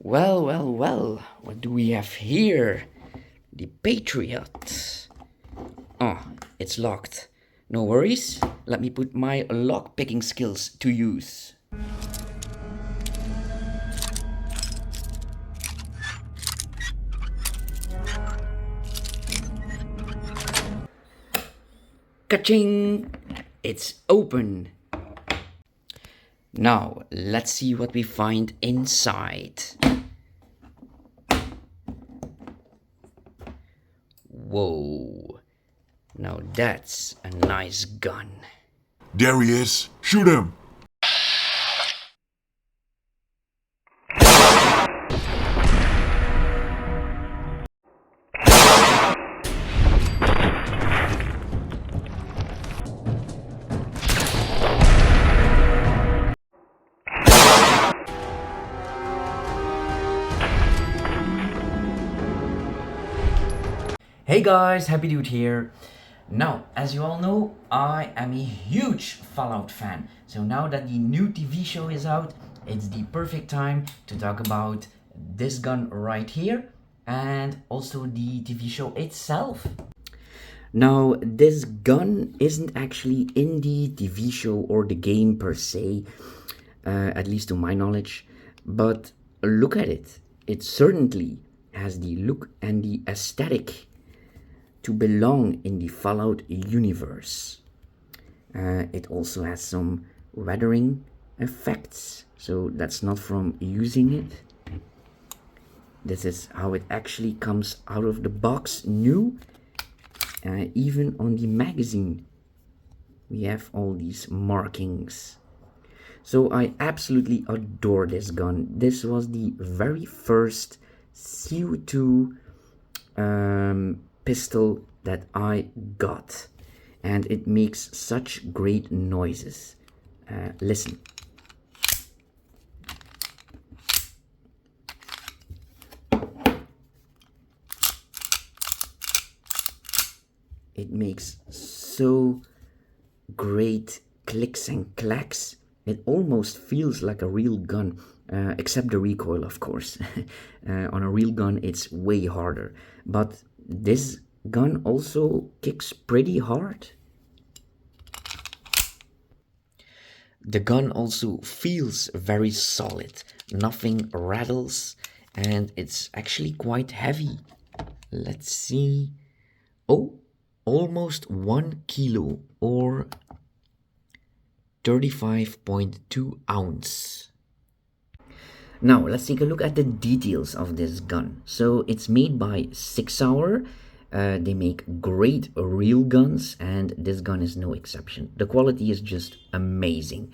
Well, what do we have here? The Patriot. Oh, it's locked. No worries, let me put my lock-picking skills to use. Ka-ching! It's open. Now, let's see what we find inside. Whoa. Now that's a nice gun. There he is. Shoot him. Hey guys, HappyDude here. Now, as you all know, I am a huge Fallout fan. So now that the new TV show is out, it's the perfect time to talk about this gun right here and also the TV show itself. Now, this gun isn't actually in the TV show or the game per se, at least to my knowledge, but look at it. It certainly has the look and the aesthetic to belong in the Fallout universe. It also has some weathering effects, so that's not from using it. This is how it actually comes out of the box new. Even on the magazine we have all these markings. So I absolutely adore this gun. This was the very first CO2 pistol that I got, and it makes such great noises. Listen. It makes so great clicks and clacks. It almost feels like a real gun, except the recoil, of course. On a real gun it's way harder, but this gun also kicks pretty hard. The gun also feels very solid, nothing rattles, and it's actually quite heavy. Let's see. Oh, almost 1 kilo or 35.2 ounce. Now let's take a look at the details of this gun. So it's made by Sig Sauer. They make great real guns, and this gun is no exception. The quality is just amazing.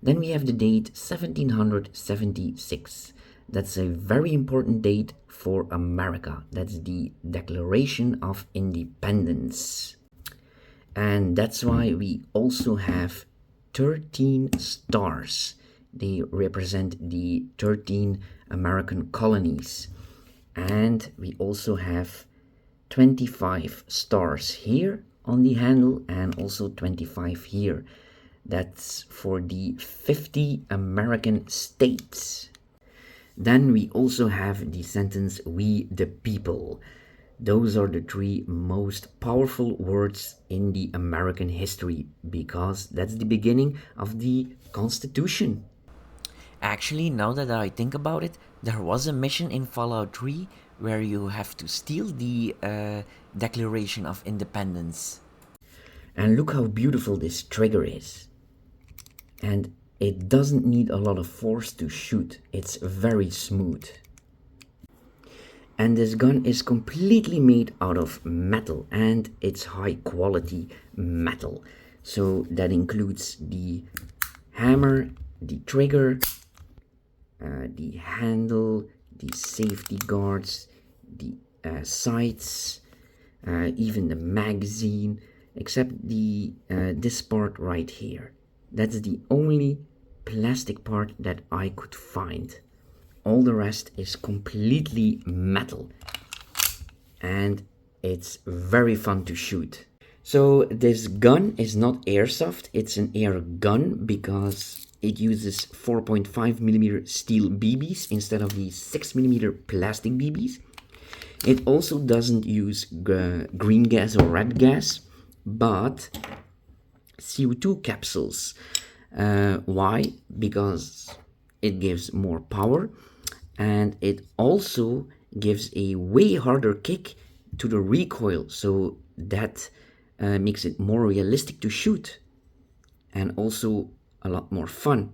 Then we have the date 1776. That's a very important date for America. That's the Declaration of Independence. And that's why we also have 13 stars. They represent the 13 American colonies. And we also have 25 stars here on the handle and also 25 here. That's for the 50 American states. Then we also have the sentence, "We the people." Those are the 3 most powerful words in the American history, because that's the beginning of the Constitution. Actually, now that I think about it, there was a mission in Fallout 3 where you have to steal the Declaration of Independence. And look how beautiful this trigger is. And it doesn't need a lot of force to shoot. It's very smooth. And this gun is completely made out of metal, and it's high quality metal. So that includes the hammer, the trigger, the handle, the safety guards, the sights, even the magazine, except the this part right here. That's the only plastic part that I could find. All the rest is completely metal, and it's very fun to shoot. So this gun is not airsoft, it's an air gun, because it uses 4.5 millimeter steel BBs instead of the 6 millimeter plastic BBs. It also doesn't use green gas or red gas, but CO2 capsules. Why? Because it gives more power, and it also gives a way harder kick to the recoil, so that makes it more realistic to shoot, and also a lot more fun.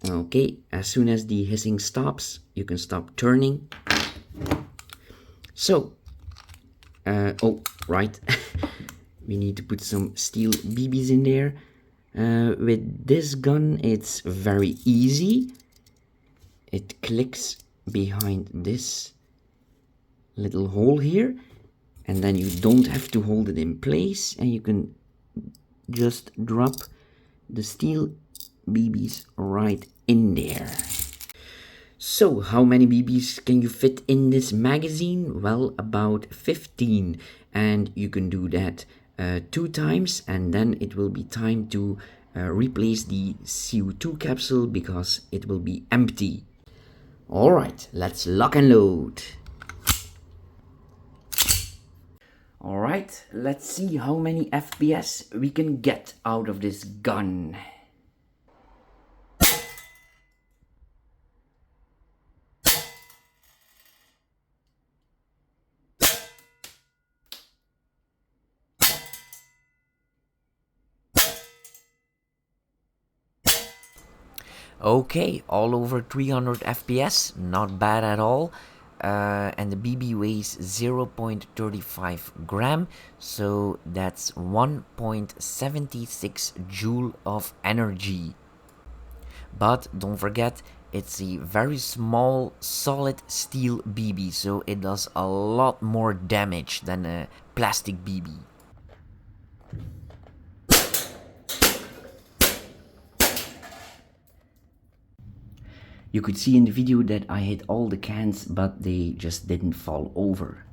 Okay, as soon as the hissing stops, you can stop turning. So, oh, right, we need to put some steel BBs in there. With this gun, it's very easy. It clicks behind this little hole here, and then you don't have to hold it in place, and you can just drop the steel BBs right in there. So, how many BBs can you fit in this magazine? Well, about 15, and you can do that 2 times, and then it will be time to replace the CO2 capsule because it will be empty. Alright, let's lock and load. Alright, let's see how many FPS we can get out of this gun. Okay, all over 300 FPS, not bad at all. And the BB weighs 0.35 gram, so that's 1.76 joule of energy. But don't forget, it's a very small solid steel BB, so it does a lot more damage than a plastic BB. You could see in the video that I hit all the cans, but they just didn't fall over.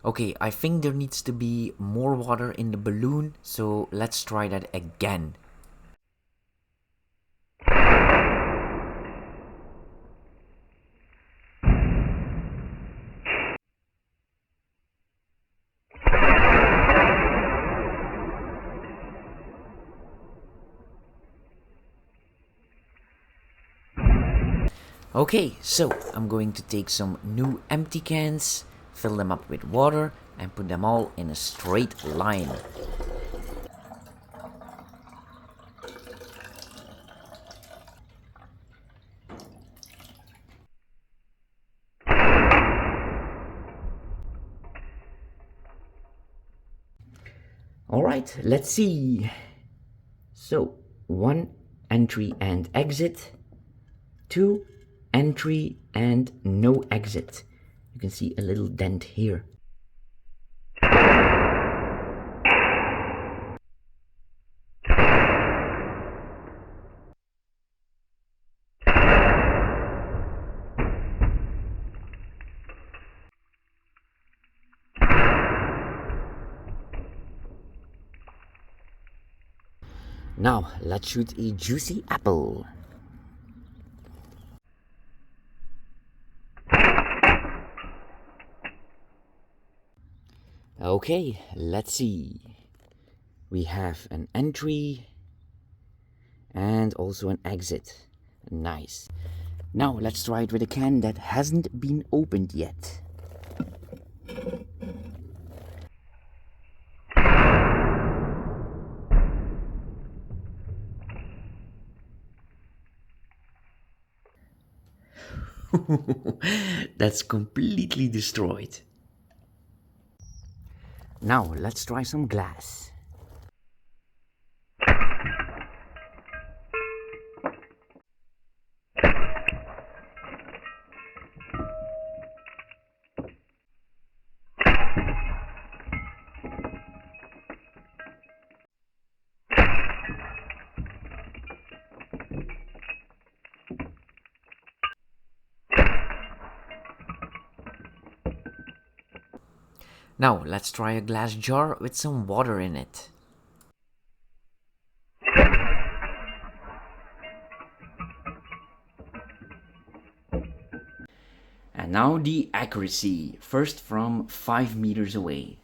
Okay, I think there needs to be more water in the balloon, so let's try that again. Okay, so I'm going to take some new empty cans, fill them up with water, and put them all in a straight line. Alright, let's see. So, 1 entry and exit, 2 entry and no exit. You can see a little dent here. Now, let's shoot a juicy apple. Okay, let's see. We have an entry and also an exit. Nice. Now, let's try it with a can that hasn't been opened yet. That's completely destroyed. Now let's try some glass. Now let's try a glass jar with some water in it. And now the accuracy, first from 5 meters away.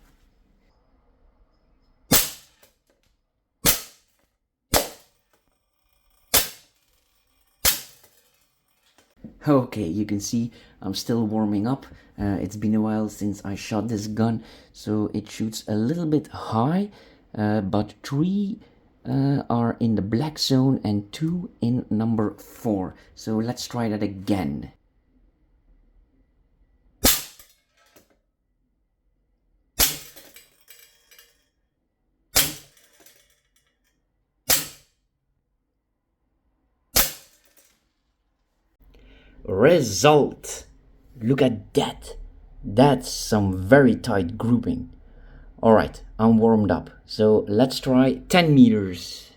Okay, you can see I'm still warming up. It's been a while since I shot this gun, so it shoots a little bit high, but 3 are in the black zone and 2 in number 4. So let's try that again. Result! Look at that! That's some very tight grouping. Alright, I'm warmed up, so let's try 10 meters.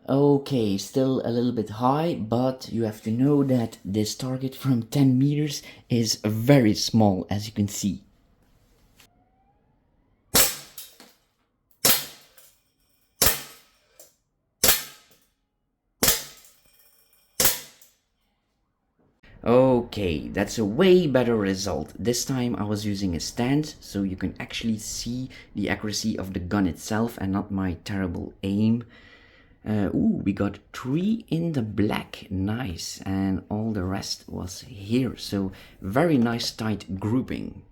Okay, still a little bit high, but you have to know that this target from 10 meters is very small, as you can see. Okay, that's a way better result. This time I was using a stand, so you can actually see the accuracy of the gun itself and not my terrible aim. Ooh, we got 3 in the black, nice, and all the rest was here, so very nice tight grouping.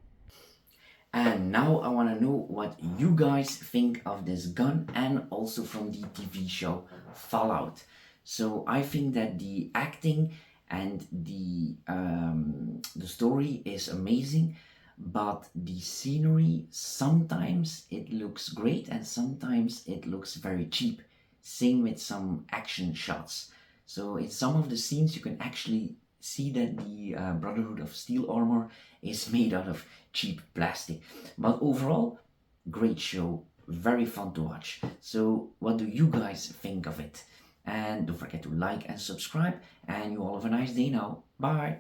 And now I want to know what you guys think of this gun and also from the TV show Fallout. So I think that the acting and the story is amazing, but the scenery, sometimes it looks great and sometimes it looks very cheap. Same with some action shots. So in some of the scenes you can actually see that the Brotherhood of Steel armor is made out of cheap plastic. But overall, great show, very fun to watch. So what do you guys think of it? And don't forget to like and subscribe, and you all have a nice day now. Bye!